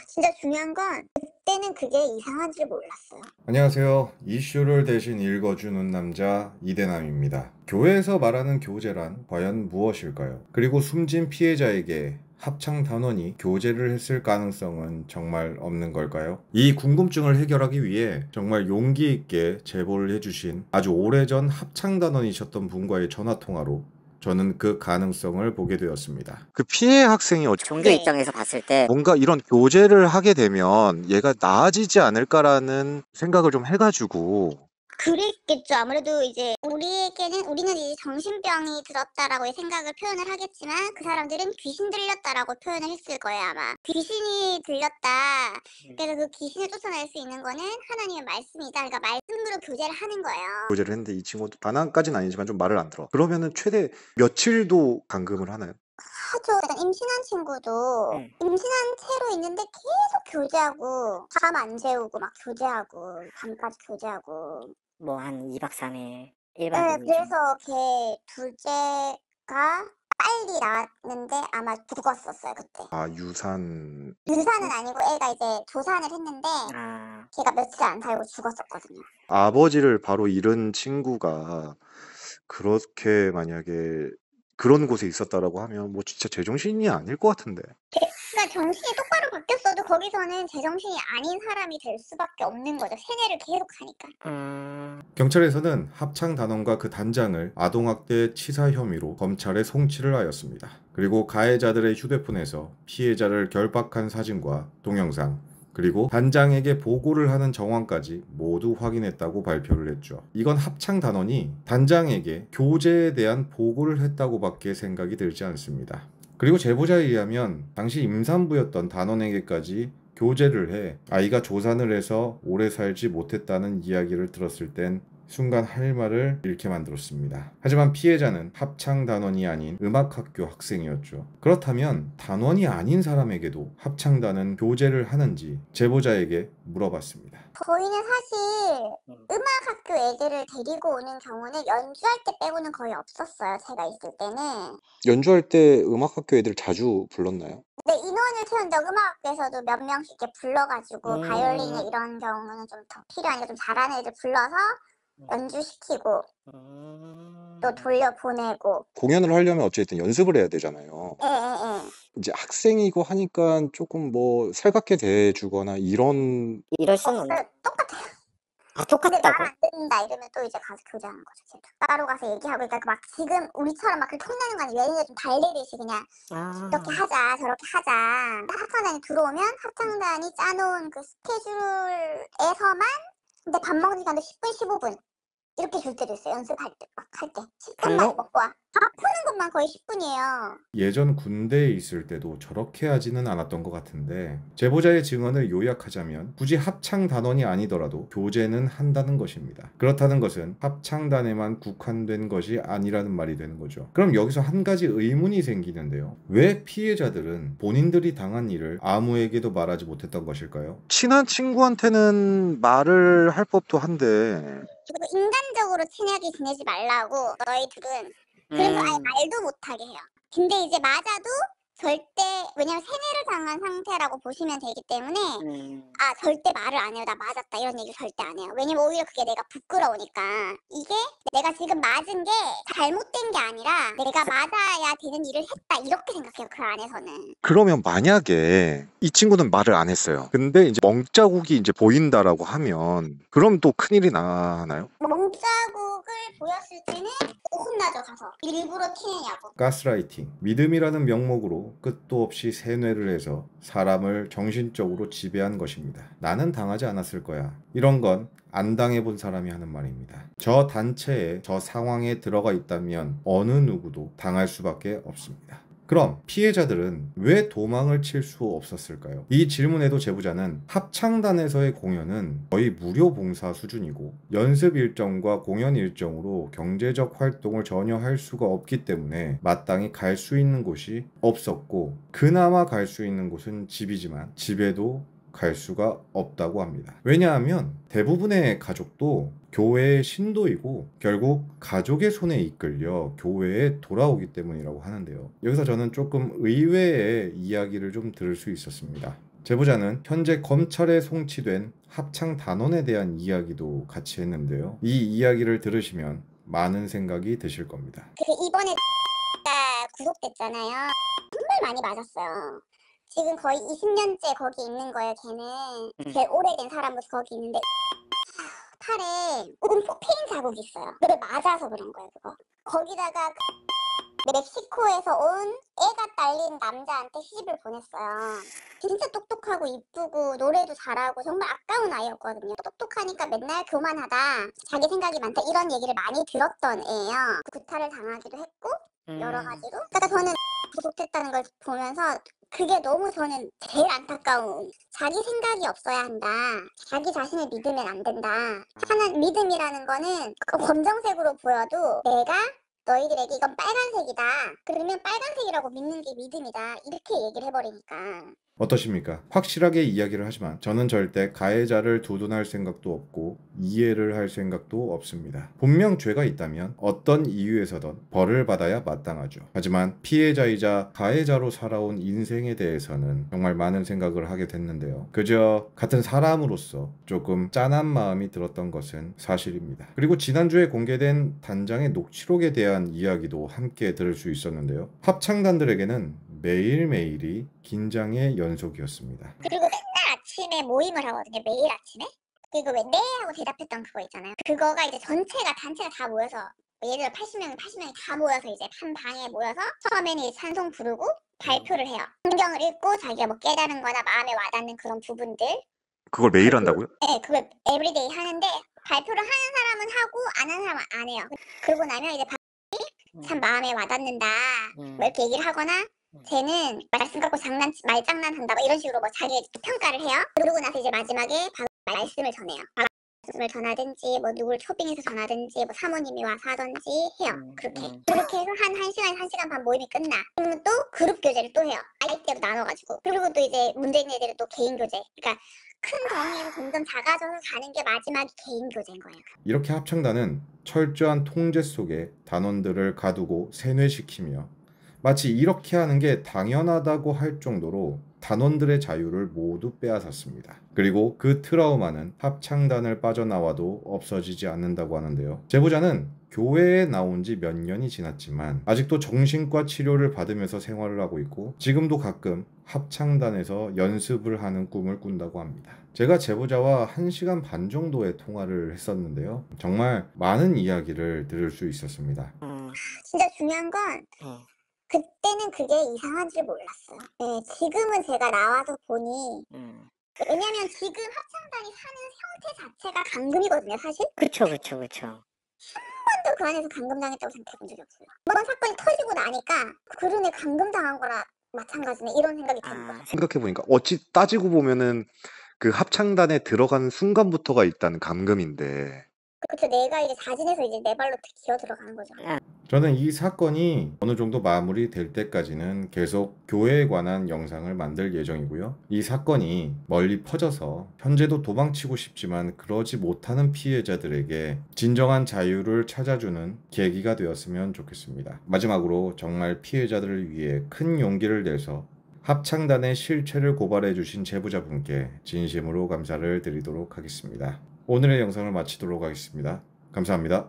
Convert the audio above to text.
진짜 중요한 건 그때는 그게 이상한 줄 몰랐어요. 안녕하세요. 이슈를 대신 읽어주는 남자 이대남입니다. 교회에서 말하는 교제란 과연 무엇일까요? 그리고 숨진 피해자에게 합창 단원이 교제를 했을 가능성은 정말 없는 걸까요? 이 궁금증을 해결하기 위해 정말 용기 있게 제보를 해주신 아주 오래전 합창 단원이셨던 분과의 전화통화로 저는 그 가능성을 보게 되었습니다. 그 피해 학생이 종교 네. 입장에서 봤을 때 뭔가 이런 교제를 하게 되면 얘가 나아지지 않을까라는 생각을 좀 해가지고. 그랬겠죠. 아무래도 이제 우리는 이제 정신병이 들었다라고 생각을 표현을 하겠지만 그 사람들은 귀신 들렸다라고 표현을 했을 거예요, 아마. 귀신이 들렸다. 그래서 그 귀신을 쫓아낼 수 있는 거는 하나님의 말씀이다. 그러니까 말씀으로 교제를 하는 거예요. 교제를 했는데 이 친구도 반항까지는 아니지만 좀 말을 안 들어. 그러면은 최대 며칠도 감금을 하나요? 하죠. 일단 임신한 친구도 임신한 채로 있는데 계속 교제하고 잠 안 재우고 막 교제하고 밤까지 교제하고. 뭐 한 2박 3일, 네, 1박 2일 그래서 걔 둘째가 빨리 나왔는데 아마 죽었었어요, 그때. 아, 유산. 유산은 아니고 애가 이제 조산을 했는데 아, 걔가 며칠 안 살고 죽었었거든요. 아버지를 바로 잃은 친구가 그렇게 만약에 그런 곳에 있었다라고 하면 뭐 진짜 제정신이 아닐 것 같은데. 그러니까 정신이 똑바로 바뀌었어도 거기서는 제정신이 아닌 사람이 될 수밖에 없는 거죠. 세뇌를 계속 하니까. 경찰에서는 합창 단원과 그 단장을 아동학대 치사 혐의로 검찰에 송치를 하였습니다. 그리고 가해자들의 휴대폰에서 피해자를 결박한 사진과 동영상, 그리고 단장에게 보고를 하는 정황까지 모두 확인했다고 발표를 했죠. 이건 합창 단원이 단장에게 교제에 대한 보고를 했다고밖에 생각이 들지 않습니다. 그리고 제보자에 의하면 당시 임산부였던 단원에게까지 교제를 해 아이가 조산을 해서 오래 살지 못했다는 이야기를 들었을 땐 순간 할 말을 잃게 만들었습니다. 하지만 피해자는 합창 단원이 아닌 음악학교 학생이었죠. 그렇다면 단원이 아닌 사람에게도 합창단은 교제를 하는지 제보자에게 물어봤습니다. 저희는 사실 음악학교 애들을 데리고 오는 경우는 연주할 때 빼고는 거의 없었어요. 제가 있을 때는. 연주할 때 음악학교 애들 자주 불렀나요? 근데 인원을 채운다고 음악학교에서도 몇 명씩 이렇게 불러가지고 바이올린이나 이런 경우는 좀 더 필요하니까 좀 잘하는 애들 불러서 연주시키고 또 돌려보내고. 공연을 하려면 어쨌든 연습을 해야 되잖아요. 예. 이제 학생이고 하니까 조금 뭐 살갑게 대해주거나 이런. 이럴 수는 없네. 똑같아요. 아, 근데 말 똑같다고? 안 듣는다 이러면 또 이제 가서 교제하는 거죠. 걔도. 따로 가서 얘기하고. 그러니까 막 지금 우리처럼 막 그렇게 혼나는 거 아니에요. 얘네들 좀 달래듯이 그냥 이렇게 하자 저렇게 하자. 합창단이 들어오면 합창단이 짜놓은 그 스케줄에서만 근데 밥 먹는 시간도 10분 15분 이렇게 줄 때도 있어요. 연습할 때 막 할 때 10분만 먹고 와. 밥 푸는 것만 거의 10분이에요. 예전 군대에 있을 때도 저렇게 하지는 않았던 것 같은데 제보자의 증언을 요약하자면 굳이 합창 단원이 아니더라도 교제는 한다는 것입니다. 그렇다는 것은 합창단에만 국한된 것이 아니라는 말이 되는 거죠. 그럼 여기서 한 가지 의문이 생기는데요. 왜 피해자들은 본인들이 당한 일을 아무에게도 말하지 못했던 것일까요? 친한 친구한테는 말을 할 법도 한데. 그리고 인간적으로 친하게 지내지 말라고 너희들은 그래서 아예 말도 못하게 해요. 근데 이제 맞아도 절대 왜냐면 세뇌를 당한 상태라고 보시면 되기 때문에 아 절대 말을 안 해요. 나 맞았다 이런 얘기 절대 안 해요. 왜냐면 오히려 그게 내가 부끄러우니까. 이게 내가 지금 맞은 게 잘못된 게 아니라 내가 맞아야 되는 일을 했다 이렇게 생각해요. 그 안에서는. 그러면 만약에 이 친구는 말을 안 했어요. 근데 이제 멍자국이 이제 보인다라고 하면 그럼 또 큰일이 나나요? 멍자국을 보였을 때는 혼나죠. 가서 일부러 티내냐고. 가스라이팅, 믿음이라는 명목으로 끝도 없이 세뇌를 해서 사람을 정신적으로 지배한 것입니다. 나는 당하지 않았을 거야. 이런 건 안 당해본 사람이 하는 말입니다. 저 단체에 저 상황에 들어가 있다면 어느 누구도 당할 수밖에 없습니다. 그럼 피해자들은 왜 도망을 칠 수 없었을까요? 이 질문에도 제보자는 합창단에서의 공연은 거의 무료 봉사 수준이고 연습 일정과 공연 일정으로 경제적 활동을 전혀 할 수가 없기 때문에 마땅히 갈 수 있는 곳이 없었고 그나마 갈 수 있는 곳은 집이지만 집에도 갈 수가 없다고 합니다. 왜냐하면 대부분의 가족도 교회의 신도이고 결국 가족의 손에 이끌려 교회에 돌아오기 때문이라고 하는데요. 여기서 저는 조금 의외의 이야기를 좀 들을 수 있었습니다. 제보자는 현재 검찰에 송치된 합창단원에 대한 이야기도 같이 했는데요. 이 이야기를 들으시면 많은 생각이 드실 겁니다. 이번에 구속됐잖아요. 정말 많이 맞았어요. 지금 거의 20년째 거기 있는 거예요. 걔는 제일 오래된 사람으로서 거기 있는데 팔에 움푹패인 자국이 있어요. 그걸 맞아서 그런 거예요. 그거. 거기다가 멕시코에서 온 애가 딸린 남자한테 시집을 보냈어요. 진짜 똑똑하고 이쁘고 노래도 잘하고 정말 아까운 아이였거든요. 똑똑하니까 맨날 교만하다, 자기 생각이 많다, 이런 얘기를 많이 들었던 애예요. 구타를 당하기도 했고 여러 가지로. 그러니까 저는 구속됐다는 걸 보면서 그게 너무 저는 제일 안타까운, 자기 생각이 없어야 한다, 자기 자신을 믿으면 안 된다. 하는 믿음이라는 거는 검정색으로 보여도 내가 너희들에게 이건 빨간색이다, 그러면 빨간색이라고 믿는 게 믿음이다, 이렇게 얘기를 해버리니까. 어떠십니까? 확실하게 이야기를 하지만 저는 절대 가해자를 두둔할 생각도 없고 이해를 할 생각도 없습니다. 분명 죄가 있다면 어떤 이유에서든 벌을 받아야 마땅하죠. 하지만 피해자이자 가해자로 살아온 인생에 대해서는 정말 많은 생각을 하게 됐는데요. 그저 같은 사람으로서 조금 짠한 마음이 들었던 것은 사실입니다. 그리고 지난주에 공개된 단장의 녹취록에 대한 이야기도 함께 들을 수 있었는데요. 합창단들에게는 매일매일이 긴장의 연속이었습니다. 그리고 맨날 아침에 모임을 하거든요. 매일 아침에. 그리고 왜 네 하고 대답했던 그거 있잖아요. 그거가 이제 단체가 다 모여서, 예를 들어 80명이 다 모여서 이제 한 방에 모여서 처음에는 이제 찬송 부르고 발표를 해요. 성경을 읽고 자기가 뭐 깨달은 거나 마음에 와닿는 그런 부분들. 그걸 매일 한다고요? 네, 그걸 에브리데이 하는데 발표를 하는 사람은 하고 안 하는 사람은 안 해요. 그러고 나면 이제 참 마음에 와닿는다, 뭐 이렇게 얘기를 하거나 쟤는 말씀 갖고 말장난한다, 뭐 이런 식으로 뭐 자기 평가를 해요. 그러고 나서 이제 마지막에 말씀을 전해요. 말씀을 전하든지 뭐 누굴 초빙해서 전하든지 뭐 사모님이 와서 하든지 해요. 그렇게 해서 한 1시간 반 모임이 끝나. 그러면 또 그룹 교제를 또 해요. 아이대로 나눠가지고. 그리고 또 이제 문제 있는 애들은 또 개인 교제. 그러니까 큰 덩이에서 점점 작아져서 가는 게 마지막이 개인 교제인 거예요. 이렇게 합창단은 철저한 통제 속에 단원들을 가두고 세뇌시키며 마치 이렇게 하는 게 당연하다고 할 정도로 단원들의 자유를 모두 빼앗았습니다. 그리고 그 트라우마는 합창단을 빠져나와도 없어지지 않는다고 하는데요. 제보자는 교회에 나온 지 몇 년이 지났지만 아직도 정신과 치료를 받으면서 생활을 하고 있고 지금도 가끔 합창단에서 연습을 하는 꿈을 꾼다고 합니다. 제가 제보자와 1시간 반 정도의 통화를 했었는데요. 정말 많은 이야기를 들을 수 있었습니다. 진짜 중요한 건 그때는 그게 이상한 줄 몰랐어요. 네, 지금은 제가 나와서 보니, 왜냐면 지금 합창단이 사는 형태 자체가 감금이거든요, 사실. 그쵸. 한 번도 그 안에서 감금당했다고 생각해 본 적이 없어요. 이번 사건이 터지고 나니까 그러네, 감금당한 거라 마찬가지네, 이런 생각이 드는 거예요. 생각해보니까 어찌 따지고 보면은 그 합창단에 들어간 순간부터가 일단 감금인데 그쵸, 내가 이제 자진해서 이제 내 발로 기어 들어가는 거죠. 저는 이 사건이 어느 정도 마무리될 때까지는 계속 교회에 관한 영상을 만들 예정이고요. 이 사건이 멀리 퍼져서 현재도 도망치고 싶지만 그러지 못하는 피해자들에게 진정한 자유를 찾아주는 계기가 되었으면 좋겠습니다. 마지막으로 정말 피해자들을 위해 큰 용기를 내서 합창단의 실체를 고발해 주신 제보자분께 진심으로 감사를 드리도록 하겠습니다. 오늘의 영상을 마치도록 하겠습니다. 감사합니다.